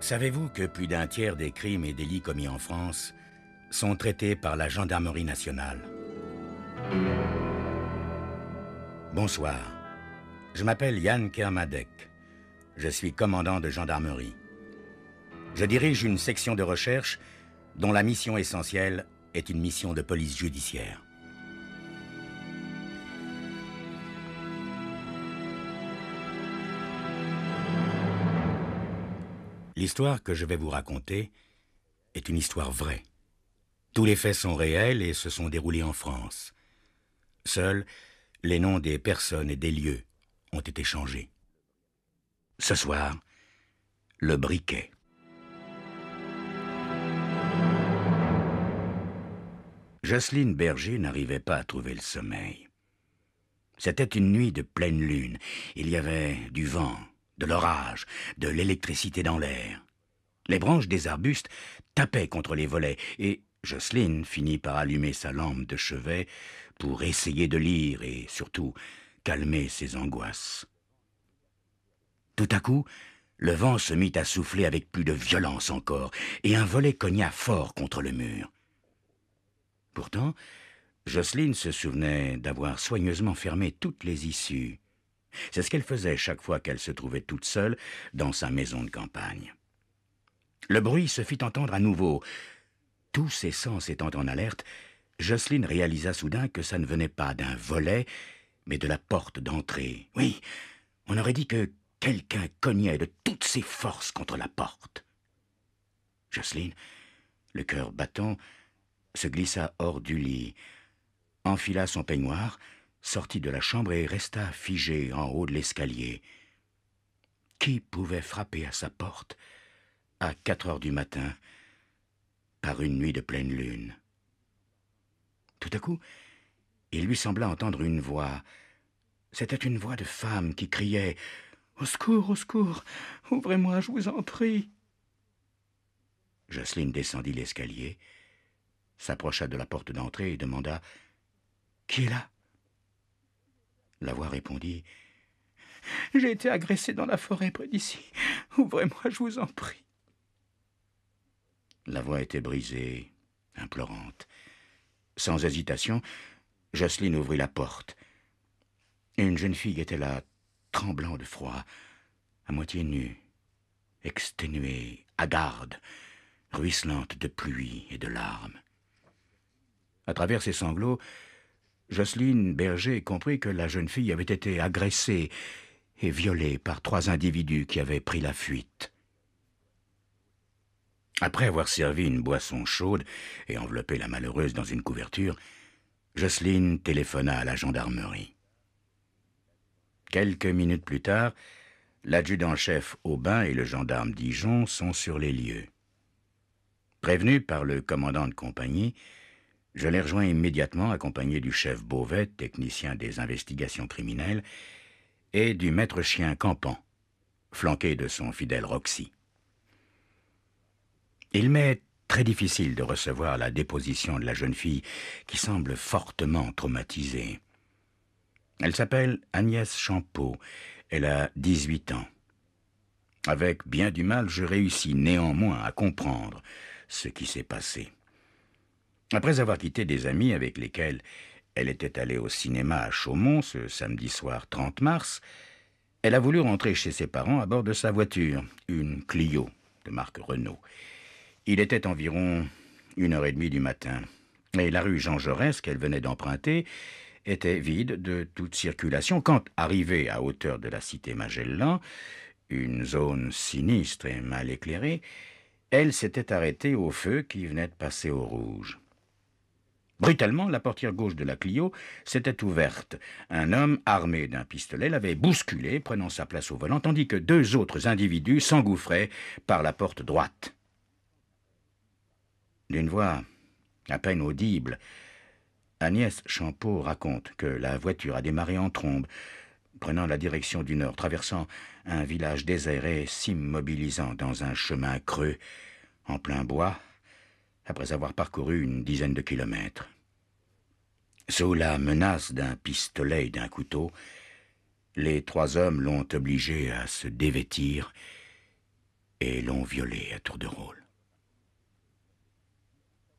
Savez-vous que plus d'un tiers des crimes et délits commis en France sont traités par la gendarmerie nationale? Bonsoir, je m'appelle Yann Kermadec. Je suis commandant de gendarmerie. Je dirige une section de recherche dont la mission essentielle est une mission de police judiciaire. L'histoire que je vais vous raconter est une histoire vraie. Tous les faits sont réels et se sont déroulés en France. Seuls les noms des personnes et des lieux ont été changés. Ce soir, le briquet. Jocelyne Berger n'arrivait pas à trouver le sommeil. C'était une nuit de pleine lune. Il y avait du vent, de l'orage, de l'électricité dans l'air. Les branches des arbustes tapaient contre les volets et Jocelyne finit par allumer sa lampe de chevet pour essayer de lire et surtout calmer ses angoisses. Tout à coup, le vent se mit à souffler avec plus de violence encore et un volet cogna fort contre le mur. Pourtant, Jocelyne se souvenait d'avoir soigneusement fermé toutes les issues. C'est ce qu'elle faisait chaque fois qu'elle se trouvait toute seule dans sa maison de campagne. Le bruit se fit entendre à nouveau. Tous ses sens étant en alerte, Jocelyne réalisa soudain que ça ne venait pas d'un volet, mais de la porte d'entrée. Oui, on aurait dit que quelqu'un cognait de toutes ses forces contre la porte. Jocelyne, le cœur battant, se glissa hors du lit, enfila son peignoir, sortit de la chambre et resta figée en haut de l'escalier. Qui pouvait frapper à sa porte à 4 heures du matin, par une nuit de pleine lune? Tout à coup, il lui sembla entendre une voix. C'était une voix de femme qui criait « Au secours, ouvrez-moi, je vous en prie !» Jocelyne descendit l'escalier, s'approcha de la porte d'entrée et demanda « Qui est là ?» La voix répondit « J'ai été agressée dans la forêt près d'ici. Ouvrez-moi, je vous en prie. » La voix était brisée, implorante. Sans hésitation, Jocelyne ouvrit la porte. Une jeune fille était là, tremblant de froid, à moitié nue, exténuée, hagarde, ruisselante de pluie et de larmes. À travers ses sanglots, Jocelyne Berger comprit que la jeune fille avait été agressée et violée par 3 individus qui avaient pris la fuite. Après avoir servi une boisson chaude et enveloppé la malheureuse dans une couverture, Jocelyne téléphona à la gendarmerie. Quelques minutes plus tard, l'adjudant-chef Aubin et le gendarme Dijon sont sur les lieux. Prévenu par le commandant de compagnie, je les rejoins immédiatement accompagné du chef Beauvais, technicien des investigations criminelles, et du maître chien Campan, flanqué de son fidèle Roxy. Il m'est très difficile de recevoir la déposition de la jeune fille qui semble fortement traumatisée. Elle s'appelle Agnès Champeau, elle a 18 ans. Avec bien du mal, je réussis néanmoins à comprendre ce qui s'est passé. Après avoir quitté des amis avec lesquels elle était allée au cinéma à Chaumont ce samedi soir 30 mars, elle a voulu rentrer chez ses parents à bord de sa voiture, une Clio de marque Renault. Il était environ 1h30 du matin, et la rue Jean Jaurès qu'elle venait d'emprunter était vide de toute circulation quand, arrivée à hauteur de la cité Magellan, une zone sinistre et mal éclairée, elle s'était arrêtée au feu qui venait de passer au rouge. Brutalement, la portière gauche de la Clio s'était ouverte. Un homme armé d'un pistolet l'avait bousculé, prenant sa place au volant, tandis que 2 autres individus s'engouffraient par la porte droite. D'une voix à peine audible, Agnès Champeau raconte que la voiture a démarré en trombe, prenant la direction du nord, traversant un village désert et s'immobilisant dans un chemin creux, en plein bois, après avoir parcouru une dizaine de kilomètres. Sous la menace d'un pistolet et d'un couteau, les 3 hommes l'ont obligée à se dévêtir et l'ont violée à tour de rôle.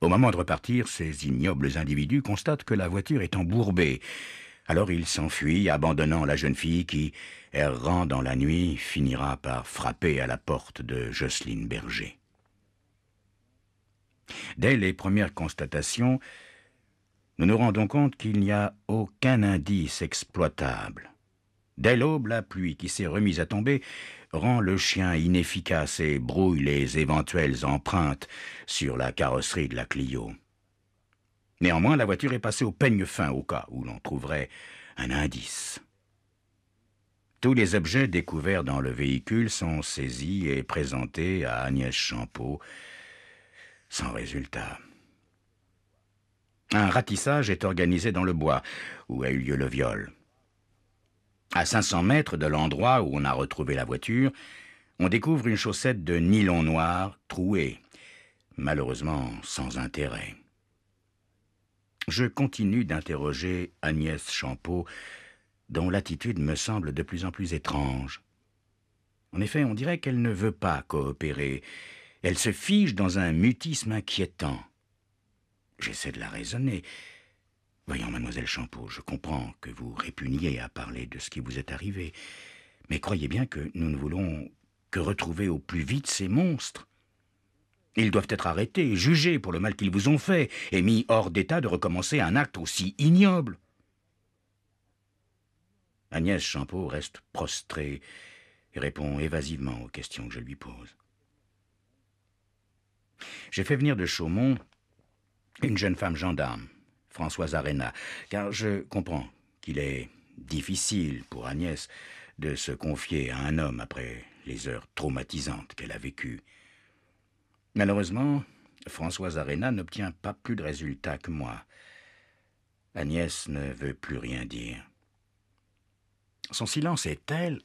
Au moment de repartir, ces ignobles individus constatent que la voiture est embourbée. Alors ils s'enfuient, abandonnant la jeune fille qui, errant dans la nuit, finira par frapper à la porte de Jocelyne Berger. Dès les premières constatations, nous nous rendons compte qu'il n'y a aucun indice exploitable. Dès l'aube, la pluie qui s'est remise à tomber rend le chien inefficace et brouille les éventuelles empreintes sur la carrosserie de la Clio. Néanmoins, la voiture est passée au peigne fin au cas où l'on trouverait un indice. Tous les objets découverts dans le véhicule sont saisis et présentés à Agnès Champeau, sans résultat. Un ratissage est organisé dans le bois où a eu lieu le viol. À 500 mètres de l'endroit où on a retrouvé la voiture, on découvre une chaussette de nylon noir trouée, malheureusement sans intérêt. Je continue d'interroger Agnès Champeau, dont l'attitude me semble de plus en plus étrange. En effet, on dirait qu'elle ne veut pas coopérer. Elle se fige dans un mutisme inquiétant. J'essaie de la raisonner. Voyons, mademoiselle Champeau, je comprends que vous répugniez à parler de ce qui vous est arrivé, mais croyez bien que nous ne voulons que retrouver au plus vite ces monstres. Ils doivent être arrêtés, jugés pour le mal qu'ils vous ont fait, et mis hors d'état de recommencer un acte aussi ignoble. Agnès Champeau reste prostrée et répond évasivement aux questions que je lui pose. J'ai fait venir de Chaumont une jeune femme gendarme, Françoise Arena, car je comprends qu'il est difficile pour Agnès de se confier à un homme après les heures traumatisantes qu'elle a vécues. Malheureusement, Françoise Arena n'obtient pas plus de résultats que moi. Agnès ne veut plus rien dire. Son silence est tel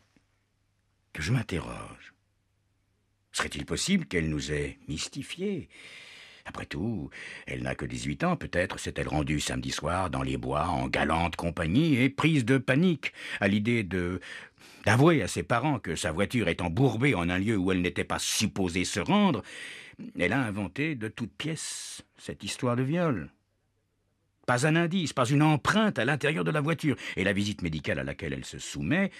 que je m'interroge. Serait-il possible qu'elle nous ait mystifiés ? Après tout, elle n'a que 18 ans, peut-être s'est-elle rendue samedi soir dans les bois en galante compagnie et prise de panique à l'idée d'avouer à ses parents que sa voiture est embourbée en un lieu où elle n'était pas supposée se rendre. Elle a inventé de toutes pièces cette histoire de viol. Pas un indice, pas une empreinte à l'intérieur de la voiture, et la visite médicale à laquelle elle se soumet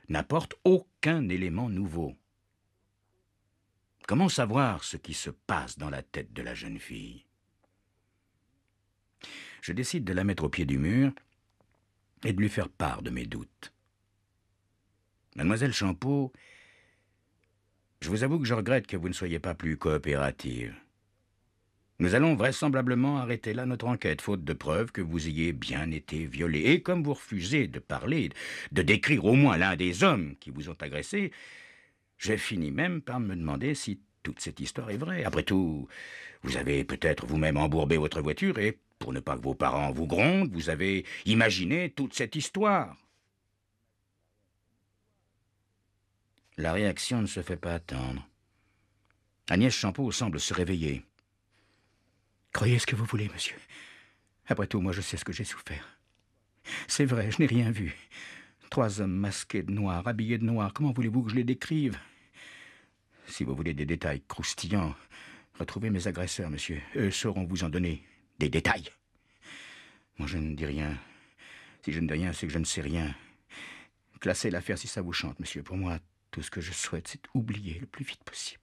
n'apporte aucun élément nouveau. Comment savoir ce qui se passe dans la tête de la jeune fille ? Je décide de la mettre au pied du mur et de lui faire part de mes doutes. Mademoiselle Champeau, je vous avoue que je regrette que vous ne soyez pas plus coopérative. Nous allons vraisemblablement arrêter là notre enquête, faute de preuves que vous ayez bien été violée. Et comme vous refusez de parler, de décrire au moins l'un des hommes qui vous ont agressé, j'ai fini même par me demander si toute cette histoire est vraie. Après tout, vous avez peut-être vous-même embourbé votre voiture et, pour ne pas que vos parents vous grondent, vous avez imaginé toute cette histoire. La réaction ne se fait pas attendre. Agnès Champeau semble se réveiller. Croyez ce que vous voulez, monsieur. Après tout, moi je sais ce que j'ai souffert. C'est vrai, je n'ai rien vu. 3 hommes masqués de noir, habillés de noir, comment voulez-vous que je les décrive ? Si vous voulez des détails croustillants, retrouvez mes agresseurs, monsieur. Eux sauront vous en donner des détails. Moi, je ne dis rien. Si je ne dis rien, c'est que je ne sais rien. Classez l'affaire si ça vous chante, monsieur. Pour moi, tout ce que je souhaite, c'est oublier le plus vite possible.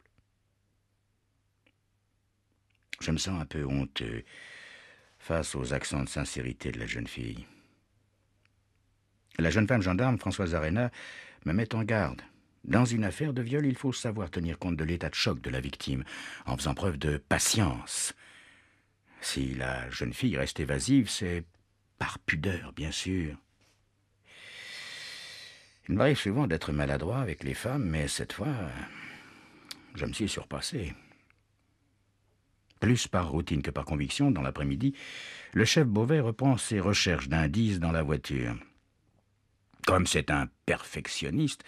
Je me sens un peu honteux face aux accents de sincérité de la jeune fille. La jeune femme gendarme, Françoise Arena, me met en garde. Dans une affaire de viol, il faut savoir tenir compte de l'état de choc de la victime, en faisant preuve de patience. Si la jeune fille reste évasive, c'est par pudeur, bien sûr. Il m'arrive souvent d'être maladroit avec les femmes, mais cette fois, je me suis surpassé. Plus par routine que par conviction, dans l'après-midi, le chef Beauvais reprend ses recherches d'indices dans la voiture. Comme c'est un perfectionniste,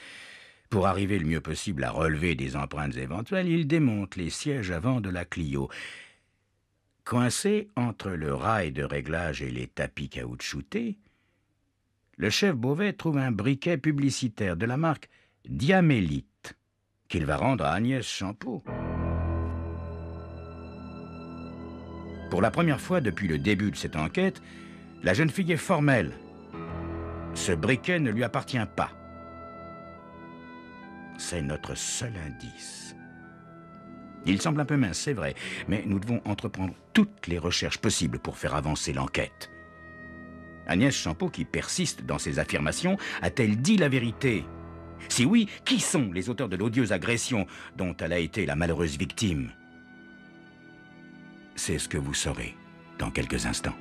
pour arriver le mieux possible à relever des empreintes éventuelles, il démonte les sièges avant de la Clio. Coincé entre le rail de réglage et les tapis caoutchoutés, le chef Beauvais trouve un briquet publicitaire de la marque Diamélite, qu'il va rendre à Agnès Champeau. Pour la première fois depuis le début de cette enquête, la jeune fille est formelle. Ce briquet ne lui appartient pas. C'est notre seul indice. Il semble un peu mince, c'est vrai, mais nous devons entreprendre toutes les recherches possibles pour faire avancer l'enquête. Agnès Champeau, qui persiste dans ses affirmations, a-t-elle dit la vérité? Si oui, qui sont les auteurs de l'odieuse agression dont elle a été la malheureuse victime? C'est ce que vous saurez dans quelques instants.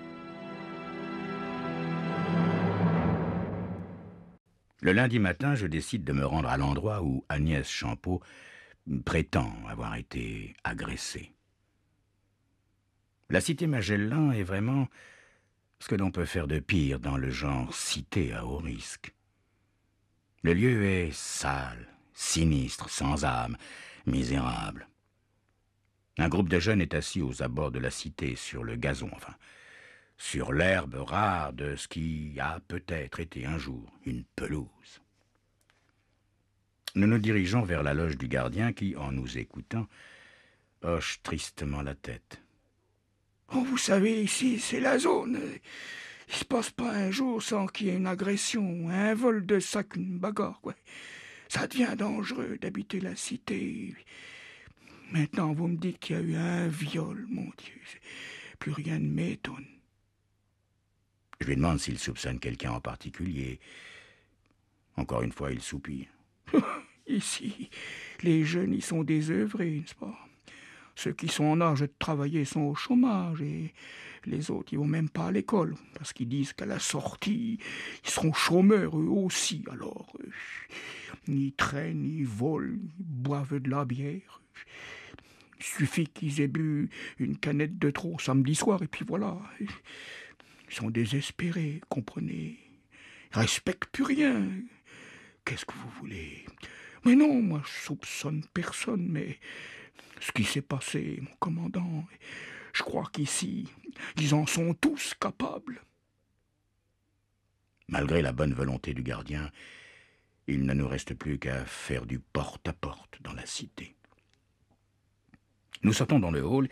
Le lundi matin, je décide de me rendre à l'endroit où Agnès Champeau prétend avoir été agressée. La cité Magellan est vraiment ce que l'on peut faire de pire dans le genre cité à haut risque. Le lieu est sale, sinistre, sans âme, misérable. Un groupe de jeunes est assis aux abords de la cité, sur le gazon, enfin, sur l'herbe rare de ce qui a peut-être été un jour une pelouse. Nous nous dirigeons vers la loge du gardien qui, en nous écoutant, hoche tristement la tête. Oh, vous savez, ici, c'est la zone. Il se passe pas un jour sans qu'il y ait une agression, un vol de sac, une bagarre, quoi. Ça devient dangereux d'habiter la cité. Maintenant, vous me dites qu'il y a eu un viol, mon Dieu. Plus rien ne m'étonne. Je lui demande s'il soupçonne quelqu'un en particulier. Encore une fois, il soupire. Ici, les jeunes y sont désœuvrés, n'est-ce pas? Ceux qui sont en âge de travailler sont au chômage et les autres, ils vont même pas à l'école parce qu'ils disent qu'à la sortie, ils seront chômeurs eux aussi. Alors, ils traînent, ils volent, ils boivent de la bière. Il suffit qu'ils aient bu une canette de trop samedi soir et puis voilà. Ils sont désespérés, comprenez. Ils respectent plus rien. Qu'est-ce que vous voulez? Mais non, moi je soupçonne personne, mais ce qui s'est passé, mon commandant, je crois qu'ici, ils en sont tous capables. Malgré la bonne volonté du gardien, il ne nous reste plus qu'à faire du porte-à-porte dans la cité. Nous sortons dans le hall.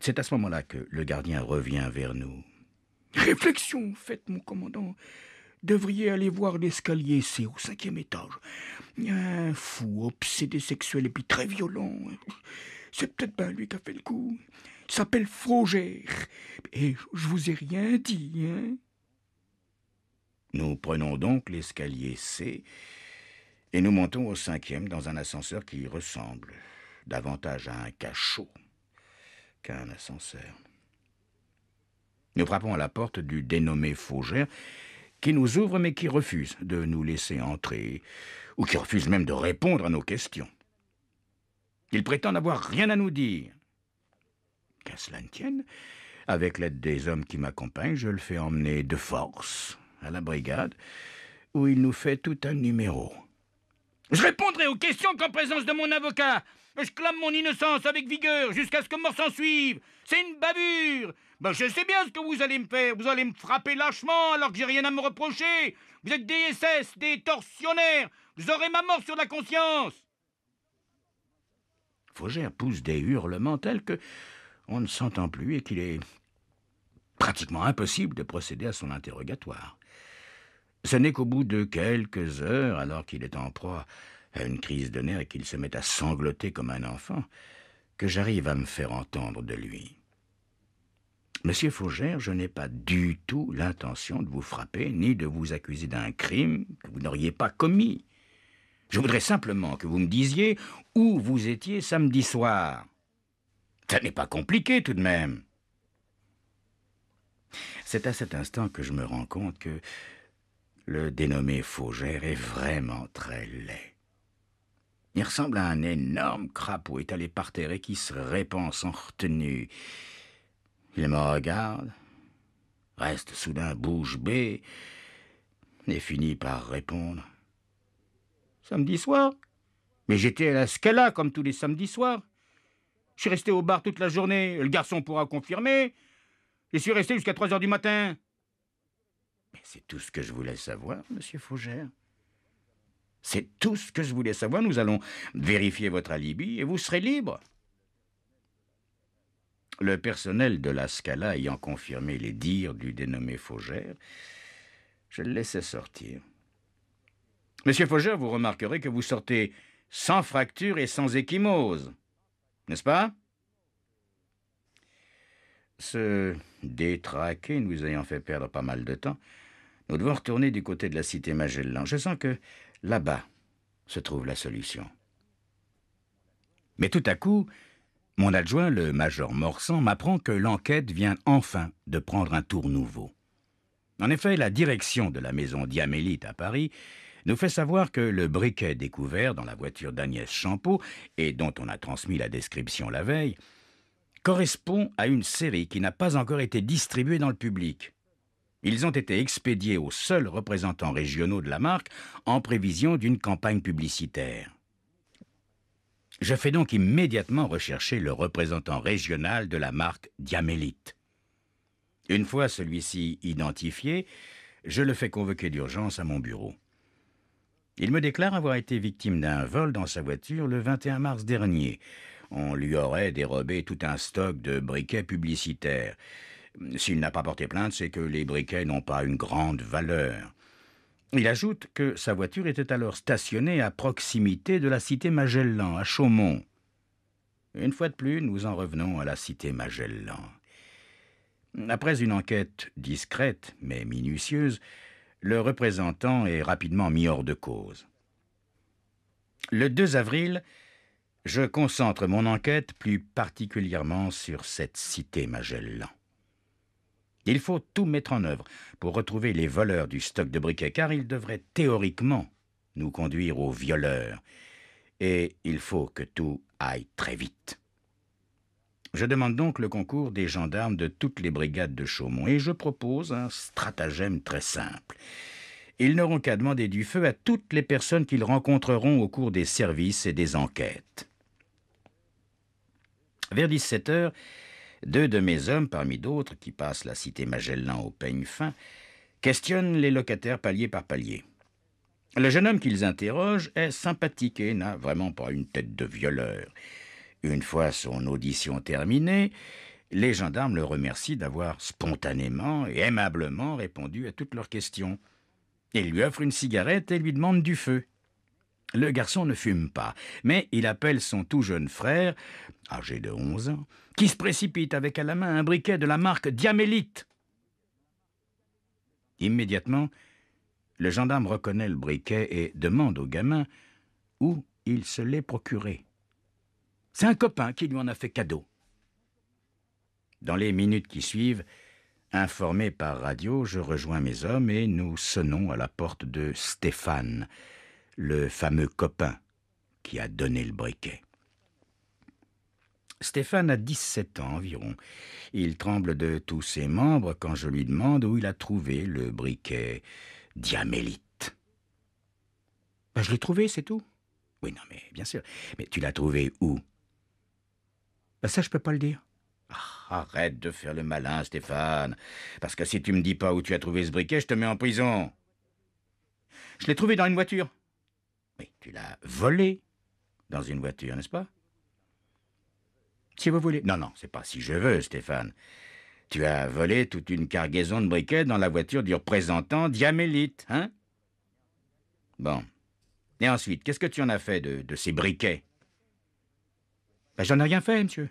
C'est à ce moment-là que le gardien revient vers nous. Réflexion faite, mon commandant. Devriez aller voir l'escalier C au 5e étage. Il y a un fou obsédé sexuel et puis très violent. C'est peut-être bien lui qui a fait le coup. Il s'appelle Frogère. Et je vous ai rien dit, hein? Nous prenons donc l'escalier C et nous montons au 5e dans un ascenseur qui ressemble davantage à un cachot qu'à un ascenseur. Nous frappons à la porte du dénommé Faugère, qui nous ouvre mais qui refuse de nous laisser entrer, ou qui refuse même de répondre à nos questions. Il prétend n'avoir rien à nous dire. Qu'à cela ne tienne, avec l'aide des hommes qui m'accompagnent, je le fais emmener de force à la brigade, où il nous fait tout un numéro. Je répondrai aux questions qu'en présence de mon avocat. Je clame mon innocence avec vigueur jusqu'à ce que mort s'en suive. C'est une bavure. Je sais bien ce que vous allez me faire. Vous allez me frapper lâchement alors que j'ai rien à me reprocher. Vous êtes des SS, des tortionnaires. Vous aurez ma mort sur la conscience. Faugère pousse des hurlements tels que on ne s'entend plus et qu'il est pratiquement impossible de procéder à son interrogatoire. Ce n'est qu'au bout de quelques heures, alors qu'il est en proie à une crise de nerfs et qu'il se met à sangloter comme un enfant, que j'arrive à me faire entendre de lui. Monsieur Faugère, je n'ai pas du tout l'intention de vous frapper, ni de vous accuser d'un crime que vous n'auriez pas commis. Je voudrais simplement que vous me disiez où vous étiez samedi soir. Ça n'est pas compliqué tout de même. C'est à cet instant que je me rends compte que le dénommé Faugère est vraiment très laid. Il ressemble à un énorme crapaud étalé par terre et qui se répand sans retenue. Il me regarde, reste soudain bouche bée, et finit par répondre. « Samedi soir? Mais j'étais à la Scala comme tous les samedis soirs. Je suis resté au bar toute la journée, le garçon pourra confirmer. Je suis resté jusqu'à 3 heures du matin. » Mais c'est tout ce que je voulais savoir, monsieur Faugère. C'est tout ce que je voulais savoir. Nous allons vérifier votre alibi et vous serez libre. » Le personnel de la Scala ayant confirmé les dires du dénommé Faugère, je le laissais sortir. « Monsieur Faugère, vous remarquerez que vous sortez sans fracture et sans ecchymose, n'est-ce pas ?» Ce détraqué nous ayant fait perdre pas mal de temps, nous devons retourner du côté de la cité Magellan. Je sens que là-bas se trouve la solution. Mais tout à coup, mon adjoint, le major Morsan, m'apprend que l'enquête vient enfin de prendre un tour nouveau. En effet, la direction de la maison Diamélite à Paris nous fait savoir que le briquet découvert dans la voiture d'Agnès Champeau, et dont on a transmis la description la veille, correspond à une série qui n'a pas encore été distribuée dans le public. Ils ont été expédiés aux seuls représentants régionaux de la marque en prévision d'une campagne publicitaire. Je fais donc immédiatement rechercher le représentant régional de la marque Diamélite. Une fois celui-ci identifié, je le fais convoquer d'urgence à mon bureau. Il me déclare avoir été victime d'un vol dans sa voiture le 21 mars dernier. On lui aurait dérobé tout un stock de briquets publicitaires. S'il n'a pas porté plainte, c'est que les briquets n'ont pas une grande valeur. Il ajoute que sa voiture était alors stationnée à proximité de la cité Magellan, à Chaumont. Une fois de plus, nous en revenons à la cité Magellan. Après une enquête discrète mais minutieuse, le représentant est rapidement mis hors de cause. Le 2 avril, je concentre mon enquête plus particulièrement sur cette cité Magellan. Il faut tout mettre en œuvre pour retrouver les voleurs du stock de briquets, car ils devraient théoriquement nous conduire aux violeurs. Et il faut que tout aille très vite. Je demande donc le concours des gendarmes de toutes les brigades de Chaumont et je propose un stratagème très simple. Ils n'auront qu'à demander du feu à toutes les personnes qu'ils rencontreront au cours des services et des enquêtes. Vers 17 heures, 2 de mes hommes, parmi d'autres, qui passent la cité Magellan au peigne fin, questionnent les locataires palier par palier. Le jeune homme qu'ils interrogent est sympathique et n'a vraiment pas une tête de violeur. Une fois son audition terminée, les gendarmes le remercient d'avoir spontanément et aimablement répondu à toutes leurs questions. Ils lui offrent une cigarette et lui demandent du feu. Le garçon ne fume pas, mais il appelle son tout jeune frère, âgé de 11 ans, qui se précipite avec à la main un briquet de la marque Diamélite. Immédiatement, le gendarme reconnaît le briquet et demande au gamin où il se l'est procuré. C'est un copain qui lui en a fait cadeau. Dans les minutes qui suivent, informé par radio, je rejoins mes hommes et nous sonnons à la porte de Stéphane, le fameux copain qui a donné le briquet. Stéphane a 17 ans environ. Il tremble de tous ses membres quand je lui demande où il a trouvé le briquet Diamélite. Je l'ai trouvé, c'est tout. Oui, non, mais bien sûr. Mais tu l'as trouvé où? Ça, je peux pas le dire. Arrête de faire le malin, Stéphane. Parce que si tu me dis pas où tu as trouvé ce briquet, je te mets en prison. Je l'ai trouvé dans une voiture. Oui, tu l'as volé dans une voiture, n'est-ce pas? Si vous voulez. Non, c'est pas si je veux, Stéphane. Tu as volé toute une cargaison de briquets dans la voiture du représentant Diamélite, hein? Bon. Et ensuite, qu'est-ce que tu en as fait de ces briquets? J'en ai rien fait, monsieur.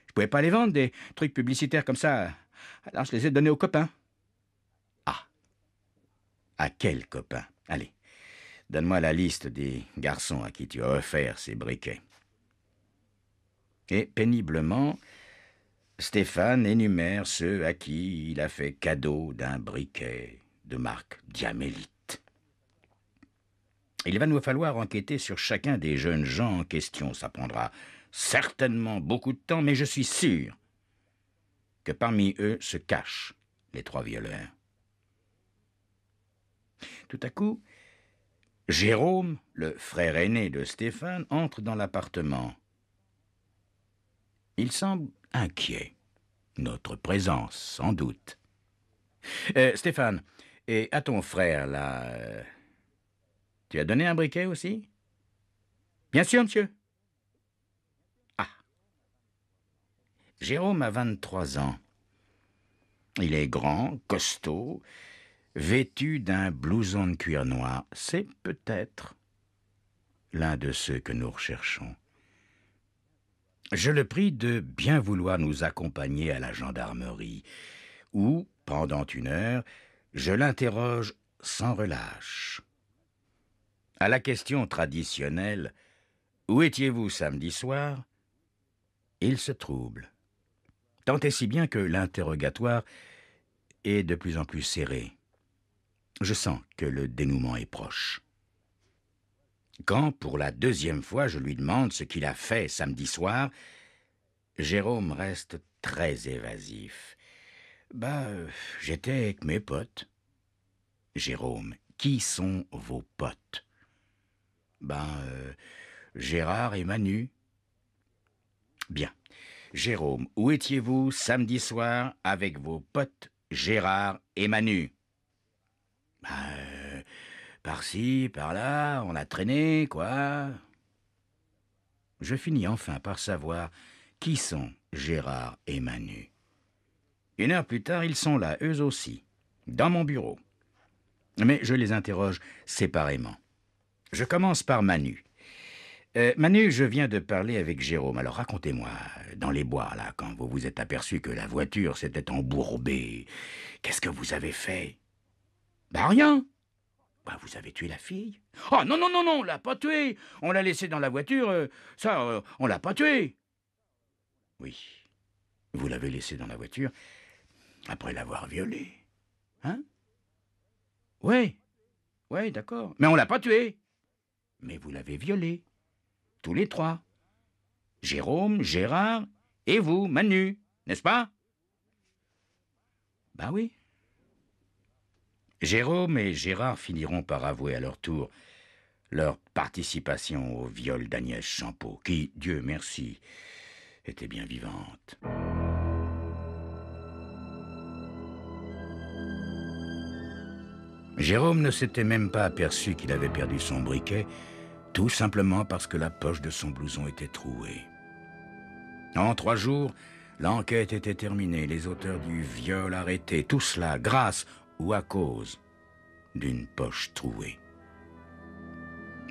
Je pouvais pas les vendre, des trucs publicitaires comme ça. Alors je les ai donnés aux copains. Ah. À quel copain? Allez, donne-moi la liste des garçons à qui tu as offert ces briquets. Et péniblement, Stéphane énumère ceux à qui il a fait cadeau d'un briquet de marque Diamélite. Il va nous falloir enquêter sur chacun des jeunes gens en question. Ça prendra certainement beaucoup de temps, mais je suis sûr que parmi eux se cachent les 3 violeurs. Tout à coup, Jérôme, le frère aîné de Stéphane, entre dans l'appartement. Il semble inquiet. Notre présence, sans doute. Stéphane, et à ton frère, là... Tu as donné un briquet aussi? Bien sûr, monsieur. Ah. Jérôme a 23 ans. Il est grand, costaud, vêtu d'un blouson de cuir noir. C'est peut-être l'un de ceux que nous recherchons. Je le prie de bien vouloir nous accompagner à la gendarmerie, où, pendant 1 heure, je l'interroge sans relâche. À la question traditionnelle « Où étiez-vous samedi soir ?», il se trouble. Tant et si bien que l'interrogatoire est de plus en plus serré. Je sens que le dénouement est proche. Quand, pour la 2e fois, je lui demande ce qu'il a fait samedi soir, Jérôme reste très évasif. « J'étais avec mes potes. » Jérôme, qui sont vos potes? Gérard et Manu. Bien. Jérôme, où étiez-vous samedi soir avec vos potes Gérard et Manu? Par-ci, par-là, on a traîné, quoi. Je finis enfin par savoir qui sont Gérard et Manu. 1 heure plus tard, ils sont là, eux aussi, dans mon bureau. Mais je les interroge séparément. Je commence par Manu. Manu, je viens de parler avec Jérôme. Alors racontez-moi, dans les bois, là, quand vous vous êtes aperçu que la voiture s'était embourbée, qu'est-ce que vous avez fait? Rien. Vous avez tué la fille? Oh non, non, non, non, on l'a pas tuée. On l'a laissée dans la voiture, on l'a pas tuée. Oui, vous l'avez laissée dans la voiture après l'avoir violée. Hein? Oui, d'accord. Mais on l'a pas tuée. Mais vous l'avez violée. Tous les 3. Jérôme, Gérard et vous, Manu, n'est-ce pas? Oui. Jérôme et Gérard finiront par avouer à leur tour leur participation au viol d'Agnès Champeau, qui, Dieu merci, était bien vivante. Jérôme ne s'était même pas aperçu qu'il avait perdu son briquet, tout simplement parce que la poche de son blouson était trouée. En 3 jours, l'enquête était terminée, les auteurs du viol arrêtés, tout cela grâce ou à cause d'une poche trouée.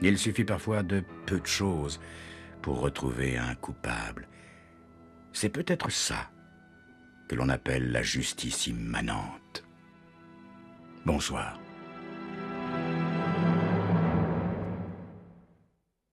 Il suffit parfois de peu de choses pour retrouver un coupable. C'est peut-être ça que l'on appelle la justice immanente. Bonsoir.